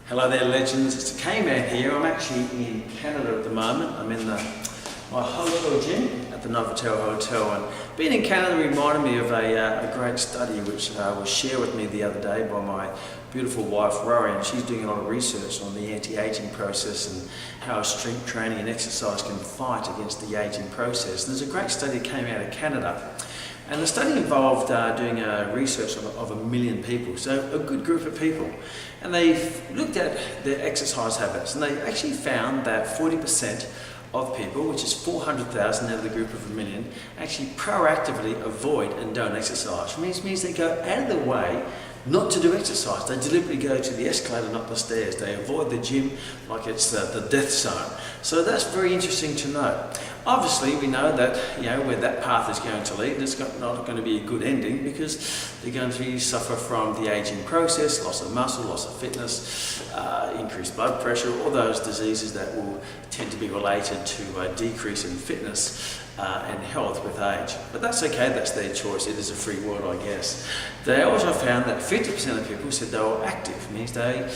Hello there legends, it's the Kman here. I'm actually in Canada at the moment. I'm in my hotel gym at the Novotel Hotel, and being in Canada reminded me of a great study which was shared with me the other day by my beautiful wife Rory. She's doing a lot of research on the anti-aging process and how strength training and exercise can fight against the aging process. And there's a great study that came out of Canada. And the study involved doing research of 1 million people, so a good group of people. And they looked at their exercise habits, and they actually found that 40% of people, which is 400,000 out of the group of 1 million, actually proactively avoid and don't exercise. Which means they go out of their way not to do exercise. They deliberately go to the escalator, not the stairs. They avoid the gym like it's the death zone. So that's very interesting to know. Obviously, we know that where that path is going to lead, it's not going to be a good ending, because they're going to suffer from the aging process, loss of muscle, loss of fitness, increased blood pressure, all those diseases that will tend to be related to a decrease in fitness and health with age. But that's okay, that's their choice. It is a free world, I guess. They also found that 50% of people said they were active. It means they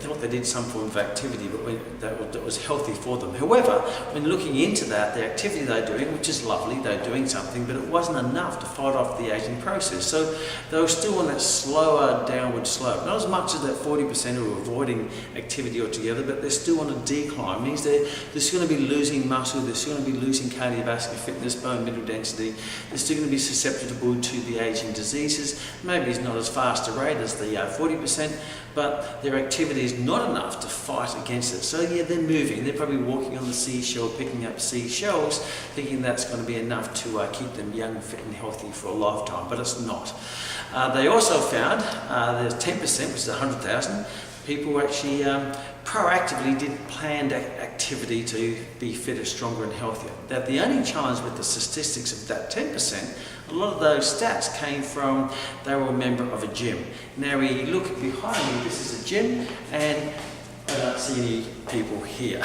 thought they did some form of activity, but that was healthy for them. However, when looking into that, the activity they're doing, which is lovely, they're doing something, but it wasn't enough to fight off the aging process. So they were still on that slower downward slope. Not as much as that 40% who were avoiding activity altogether, but they're still on a decline. It means they're still going to be losing muscle, they're still going to be losing cardiovascular fitness, bone mineral density. They're still going to be susceptible to the aging diseases. Maybe it's not as fast a rate as the 40%, but their activity is not enough to fight against it. So yeah, they're moving. They're probably walking on the seashore, picking up seashells, thinking that's going to be enough to keep them young, fit and healthy for a lifetime, but it's not. They also found there's 10%, which is 100,000, people who actually proactively did planned activity to be fitter, stronger and healthier. That the only challenge with the statistics of that 10%, a lot of those stats came from they were a member of a gym. Now we look behind me, this is a gym, and I don't see any people here.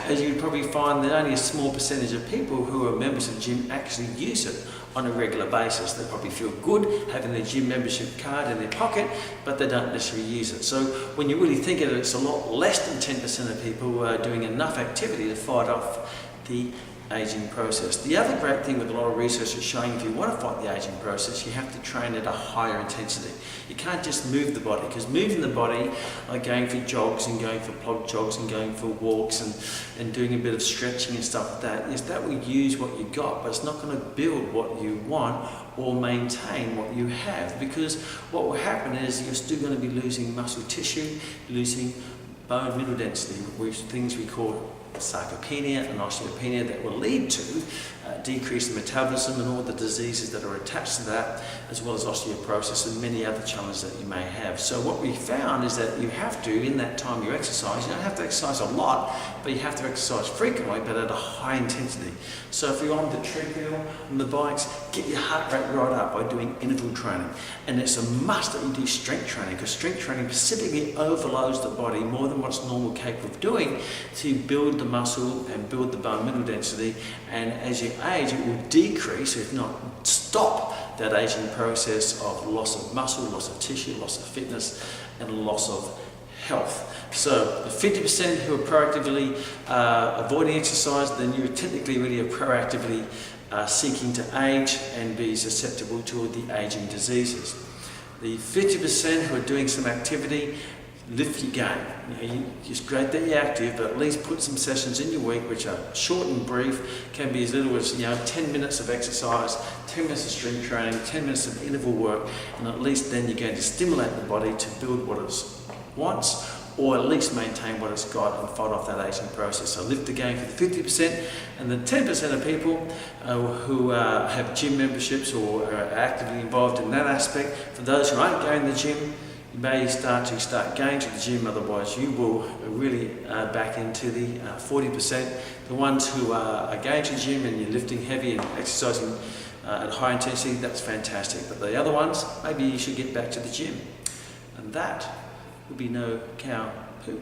As you'd probably find that only a small percentage of people who are members of the gym actually use it on a regular basis. They probably feel good having their gym membership card in their pocket, but they don't necessarily use it. So when you really think of it, it's a lot less than 10% of people who are doing enough activity to fight off the aging process. The other great thing with a lot of research is showing if you want to fight the aging process, you have to train at a higher intensity. You can't just move the body, because moving the body, like going for jogs and going for plod jogs and going for walks and doing a bit of stretching and stuff like that, is that will use what you got, but it's not going to build what you want or maintain what you have, because what will happen is you're still going to be losing muscle tissue, losing bone mineral density, which things we call sarcopenia and osteopenia, that will lead to decreased metabolism and all the diseases that are attached to that, as well as osteoporosis and many other challenges that you may have. So what we found is that you have to, in that time you exercise, you don't have to exercise a lot, but you have to exercise frequently, but at a high intensity. So if you're on the treadmill, on the bikes, get your heart rate right up by doing interval training. And it's a must that you do strength training, because strength training specifically overloads the body more than what's normal capable of doing to build the muscle and build the bone mineral density, and as you age it will decrease, if not stop, that aging process of loss of muscle, loss of tissue, loss of fitness and loss of health. So the 50% who are proactively avoiding exercise, then you're technically really proactively seeking to age and be susceptible to the aging diseases. The 50% who are doing some activity, lift your game. It's great that you're active, but at least put some sessions in your week which are short and brief, can be as little as 10 minutes of exercise, 10 minutes of strength training, 10 minutes of interval work, and at least then you're going to stimulate the body to build what it wants, or at least maintain what it's got and fight off that aging process. So lift the game for the 50%, and the 10% of people who have gym memberships or are actively involved in that aspect. For those who aren't going to the gym, you may start going to the gym, otherwise you will really back into the 40%. The ones who are going to the gym and you're lifting heavy and exercising at high intensity, that's fantastic. But the other ones, maybe you should get back to the gym. And that would be no cow poo.